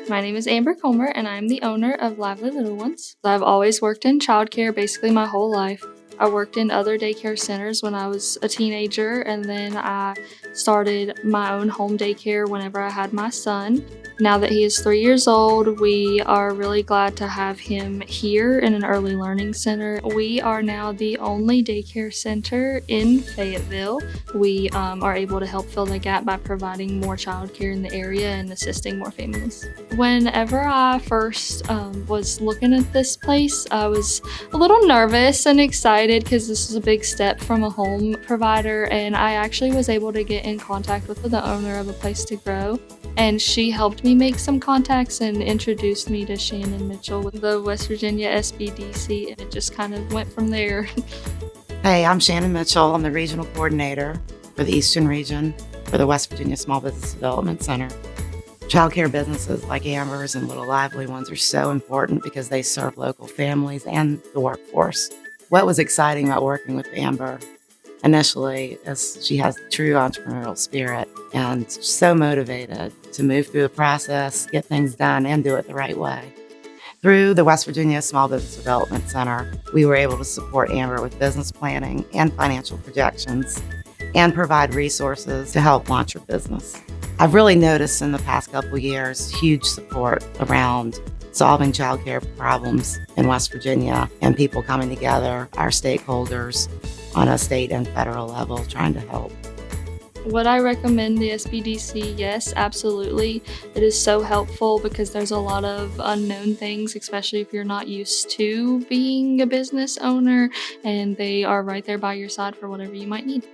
My name is Amber Comer, and I'm the owner of Lively Little Ones. I've always worked in childcare basically my whole life. I worked in other daycare centers when I was a teenager, and then I started my own home daycare whenever I had my son. Now that he is 3 years old, we are really glad to have him here in an early learning center. We are now the only daycare center in Fayetteville. We are able to help fill the gap by providing more childcare in the area and assisting more families. Whenever I first was looking at this place, I was a little nervous and excited because this was a big step from a home provider, and I actually was able to get in contact with the owner of A Place to Grow, and she helped me make some contacts and introduced me to Shannon Mitchell with the West Virginia SBDC, and it just kind of went from there. Hey, I'm Shannon Mitchell. I'm the regional coordinator for the Eastern region for the West Virginia Small Business Development Center. Childcare businesses like Amber's and Little Lively Ones are so important because they serve local families and the workforce. What was exciting about working with Amber initially is she has the true entrepreneurial spirit and so motivated to move through the process, get things done, and do it the right way. Through the West Virginia Small Business Development Center, we were able to support Amber with business planning and financial projections and provide resources to help launch her business. I've really noticed in the past couple of years huge support around solving childcare problems in West Virginia and people coming together, our stakeholders on a state and federal level trying to help. Would I recommend the SBDC? Yes, absolutely. It is so helpful because there's a lot of unknown things, especially if you're not used to being a business owner, and they are right there by your side for whatever you might need.